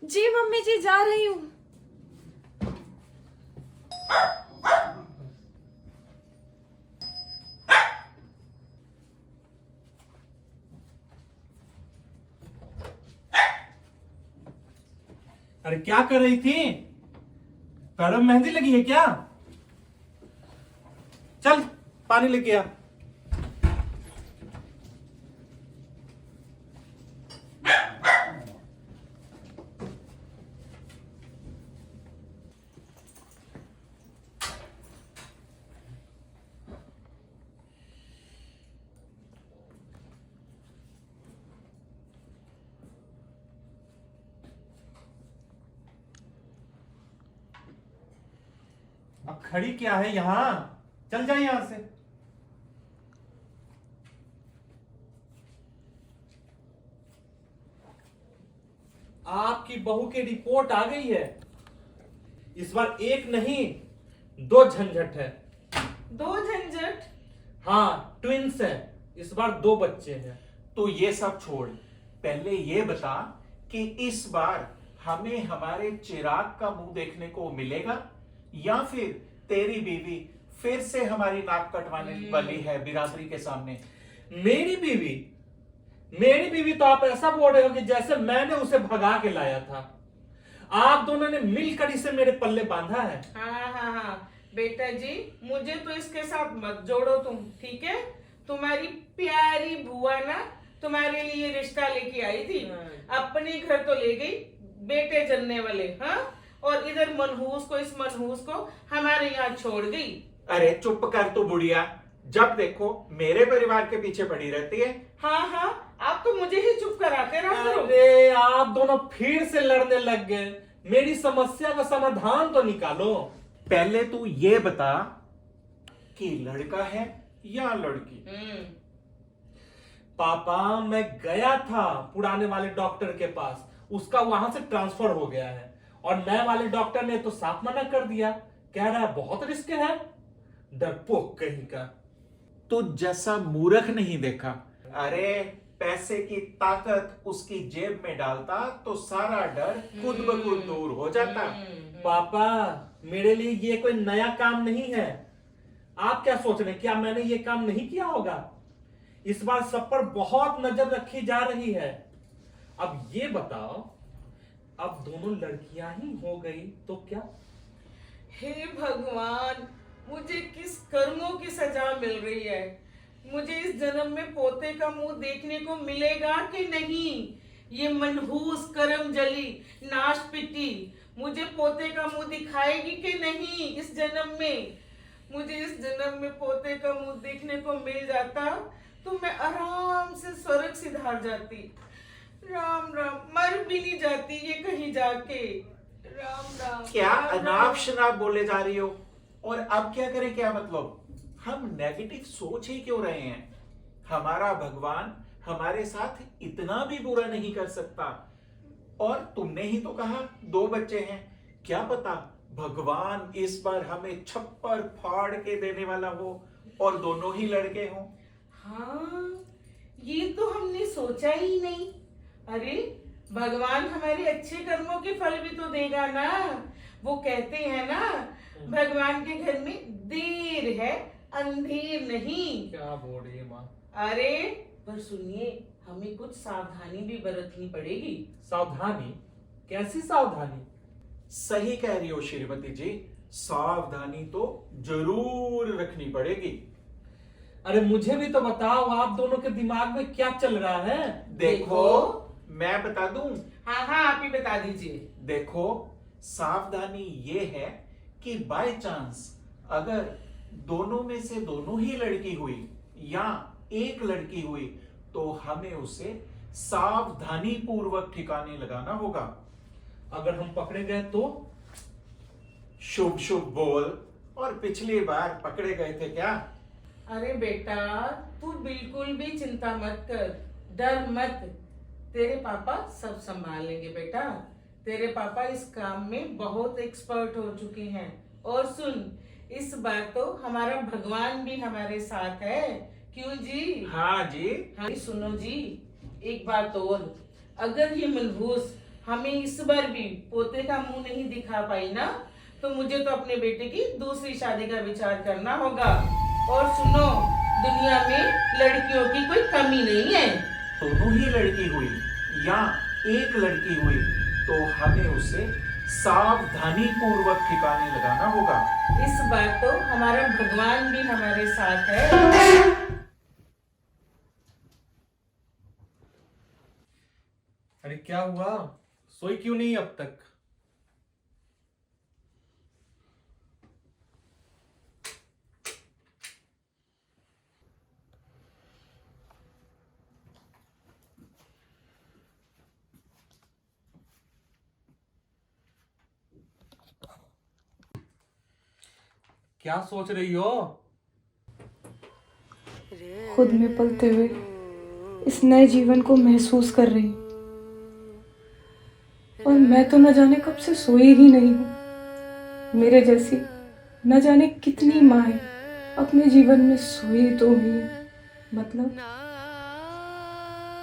जी mummy जी, जा रही हूँ। अरे क्या कर रही थी? पैरों में मेहंदी लगी है क्या? चल पानी लेके आ। अब खड़ी क्या है यहां? चल जा यहां से। आपकी बहू की रिपोर्ट आ गई है। इस बार एक नहीं, दो झंझट है। दो झंझट? हाँ, ट्विंस है। इस बार दो बच्चे हैं। तो ये सब छोड़, पहले ये बता कि इस बार हमें हमारे चिराग का मुंह देखने को मिलेगा या फिर तेरी बीवी फिर से हमारी नाक कटवाने वाली है बिरादरी के सामने। मेरी बीवी? मेरी बीवी तो आप ऐसा बोल रहे हो कि जैसे मैंने उसे भगा के लाया था। आप दोनों ने मिलकर इसे मेरे पल्ले बांधा है। हाँ हाँ हाँ बेटा जी, मुझे तो इसके साथ मत जोड़ो तुम, ठीक है? तुम्हारी प्यारी बुआ ना तुम्हारे लिए रिश्ता लेके आई थी, अपने घर तो ले गई बेटे जनने वाले, हाँ? और इधर मनहूस को, इस मनहूस को हमारे यहाँ छोड़ गई। अरे चुप कर तू बुढ़िया, जब देखो मेरे परिवार के पीछे पड़ी रहती है। हाँ हाँ, आप तो मुझे ही चुप कराते रहा करो। अरे आप दोनों फिर से लड़ने लग गए। मेरी समस्या का समाधान तो निकालो। पहले तू ये बता कि लड़का है या लड़की? पापा, मैं गया था पुराने वाले डॉक्टर के पास, उसका वहां से ट्रांसफर हो गया है। और नए वाले डॉक्टर ने तो साफ मना कर दिया, कह रहा है बहुत रिस्क है। डरपोक कहीं का। तू जैसा मूर्ख नहीं देखा। अरे पैसे की ताकत उसकी जेब में डालता तो सारा डर खुद ब खुद दूर हो जाता। पापा, मेरे लिए ये कोई नया काम नहीं है। आप क्या सोच रहे हैं, क्या मैंने ये काम नहीं किया होगा? इस बार सब पर बहुत नजर रखी जा रही है। अब ये बताओ, अब दोनों लड़कियां ही हो गई तो क्या? हे भगवान, मुझे किस कर्मों की सजा मिल रही है? मुझे इस जन्म में पोते का मुंह देखने को मिलेगा कि नहीं? ये मनहूस करम जली नाश पिटी मुझे पोते का मुंह दिखाएगी कि नहीं इस जन्म में? मुझे इस जन्म में पोते का मुंह देखने को मिल जाता तो मैं आराम से स्वर्ग सिधार जाती। राम राम, मर भी नहीं जाती ये कहीं जाके। राम राम। क्या राम राम। अनाप शनाप बोले जा रही हो? और अब क्या करें? क्या मतलब? हम नेगेटिव सोच ही क्यों रहे हैं? हमारा भगवान हमारे साथ इतना भी बुरा नहीं कर सकता। और तुमने ही तो कहा दो बच्चे हैं, क्या पता भगवान इस बार हमें छप्पर फाड़ के देने वाला हो और दोनों ही लड़के हों। हाँ, ये तो हमने सोचा ही नहीं। अरे भगवान हमारे अच्छे कर्मों के फल भी तो देगा ना। वो कहते हैं ना, भगवान के घर में देर है अंधेर नहीं। क्या बोल रही है माँ? अरे पर सुनिए, हमें कुछ सावधानी भी बरतनी पड़ेगी। सावधानी? कैसी सावधानी? सही कह रही हो श्रीमती जी, सावधानी तो जरूर रखनी पड़ेगी। अरे मुझे भी तो बताओ, आप दोनों के दिमाग में क्या चल रहा है? देखो, मैं बता दूं? हाँ हाँ, आप ही बता दीजिए। देखो, सावधानी ये है कि बाय चांस अगर दोनों में से दोनों ही लड़की हुई या एक लड़की हुई तो हमें उसे सावधानी पूर्वक ठिकाने लगाना होगा। अगर हम पकड़े गए तो? शुभ शुभ बोल। और पिछली बार पकड़े गए थे क्या? अरे बेटा, तू बिल्कुल भी चिंता मत कर, डर मत। तेरे पापा सब संभाल लेंगे बेटा। तेरे पापा इस काम में बहुत एक्सपर्ट हो चुके हैं। और सुन, इस बार तो हमारा भगवान भी हमारे साथ है, क्यों जी? हाँ जी। हाँ सुनो जी, एक बात और, अगर ये मनहूस हमें इस बार भी पोते का मुंह नहीं दिखा पाई ना, तो मुझे तो अपने बेटे की दूसरी शादी का विचार करना होगा। और सुनो, दुनिया में लड़कियों की कोई कमी नहीं है। दोनों ही लड़की हुई या एक लड़की हुई तो हमें उसे सावधानी पूर्वक ठिकाने लगाना होगा। इस बार तो हमारा भगवान भी हमारे साथ है। अरे क्या हुआ, सोई क्यों नहीं अब तक? क्या सोच रही हो? खुद में पलते हुए इस नए जीवन को महसूस कर रही हूँ। और मैं तो न जाने कब से सोई ही नहीं हूँ। मेरे जैसी न जाने कितनी माएँ अपने जीवन में सोई तो हुई है। मतलब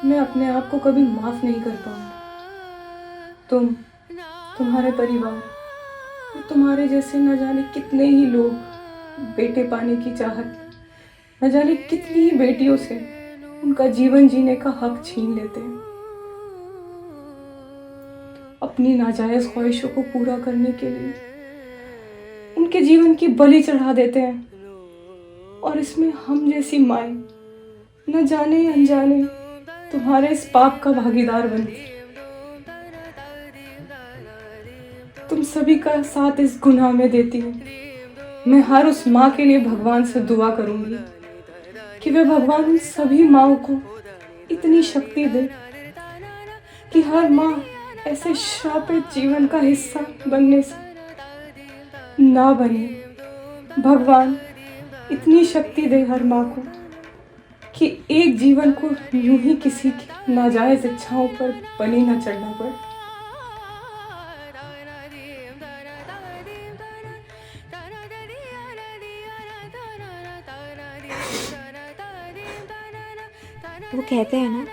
मैं अपने आप को कभी माफ नहीं कर पाऊंगी। तुम्हारे परिवार, तुम्हारे जैसे न जाने कितने ही लोग बेटे पाने की चाहत, न जाने कितनी ही बेटियों से उनका जीवन जीने का हक छीन लेते हैं। अपनी नाजायज ख्वाहिशों को पूरा करने के लिए उनके जीवन की बलि चढ़ा देते हैं। और इसमें हम जैसी माएँ न जाने अनजाने तुम्हारे इस पाप का भागीदार बनती है। तुम सभी का साथ इस गुनाह में देती हूँ। मैं हर उस माँ के लिए भगवान से दुआ करूंगी कि वे भगवान उन सभी माँओं को इतनी शक्ति दे कि हर माँ ऐसे श्रापित जीवन का हिस्सा बनने से ना बने। भगवान इतनी शक्ति दे हर माँ को कि एक जीवन को यूं ही किसी की नाजायज इच्छाओं पर बलि न चढ़ना पड़े। वो कहते हैं ना,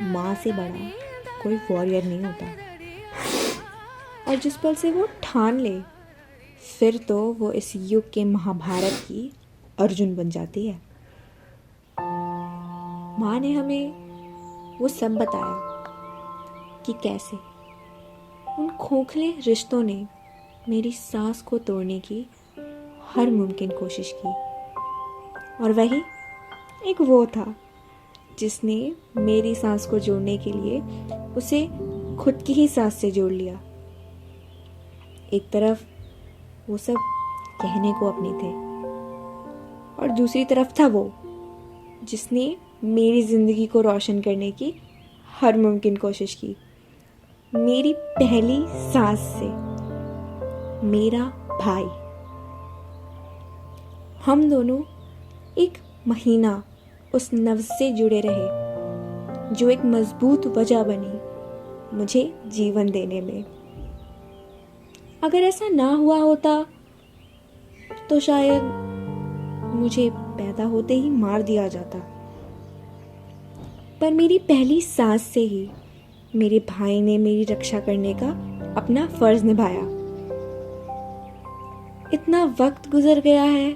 माँ से बड़ा कोई वॉरियर नहीं होता। और जिस पल से वो ठान ले, फिर तो वो इस युग के महाभारत की अर्जुन बन जाती है। माँ ने हमें वो सब बताया कि कैसे उन खोखले रिश्तों ने मेरी सांस को तोड़ने की हर मुमकिन कोशिश की। और वही एक वो था जिसने मेरी सांस को जोड़ने के लिए उसे खुद की ही सांस से जोड़ लिया। एक तरफ वो सब कहने को अपने थे और दूसरी तरफ था वो जिसने मेरी ज़िंदगी को रोशन करने की हर मुमकिन कोशिश की। मेरी पहली सांस से मेरा भाई। हम दोनों एक महीना उस नफ्स से जुड़े रहे जो एक मजबूत वजह बनी मुझे जीवन देने में। अगर ऐसा ना हुआ होता तो शायद मुझे पैदा होते ही मार दिया जाता। पर मेरी पहली सांस से ही मेरे भाई ने मेरी रक्षा करने का अपना फर्ज निभाया। इतना वक्त गुजर गया है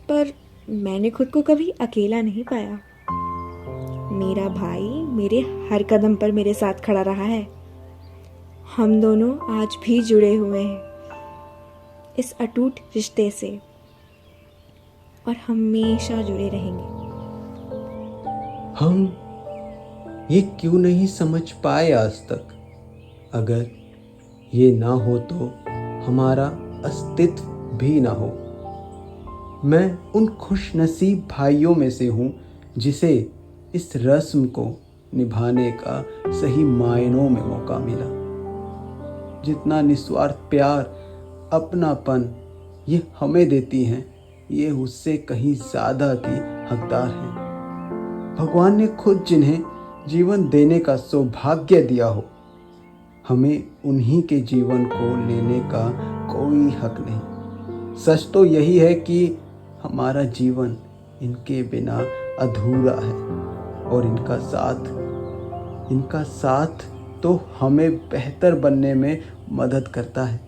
पर मैंने खुद को कभी अकेला नहीं पाया। मेरा भाई मेरे हर कदम पर मेरे साथ खड़ा रहा है। हम दोनों आज भी जुड़े हुए हैं इस अटूट रिश्ते से और हमेशा जुड़े रहेंगे। हम ये क्यों नहीं समझ पाए आज तक? अगर ये ना हो तो हमारा अस्तित्व भी ना हो। मैं उन खुशनसीब भाइयों में से हूँ जिसे इस रस्म को निभाने का सही मायनों में मौका मिला। जितना निस्वार्थ प्यार, अपनापन ये हमें देती हैं, ये उससे कहीं ज़्यादा की हकदार हैं। भगवान ने खुद जिन्हें जीवन देने का सौभाग्य दिया हो, हमें उन्हीं के जीवन को लेने का कोई हक नहीं। सच तो यही है कि हमारा जीवन इनके बिना अधूरा है और इनका साथ तो हमें बेहतर बनने में मदद करता है।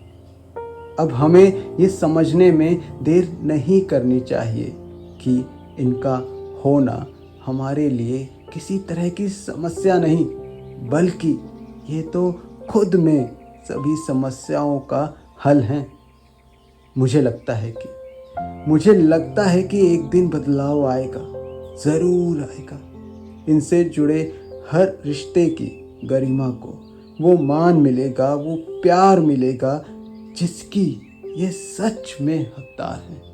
अब हमें ये समझने में देर नहीं करनी चाहिए कि इनका होना हमारे लिए किसी तरह की समस्या नहीं, बल्कि ये तो खुद में सभी समस्याओं का हल हैं। मुझे लगता है कि एक दिन बदलाव आएगा, ज़रूर आएगा। इनसे जुड़े हर रिश्ते की गरिमा को वो मान मिलेगा, वो प्यार मिलेगा जिसकी ये सच में हकदार है।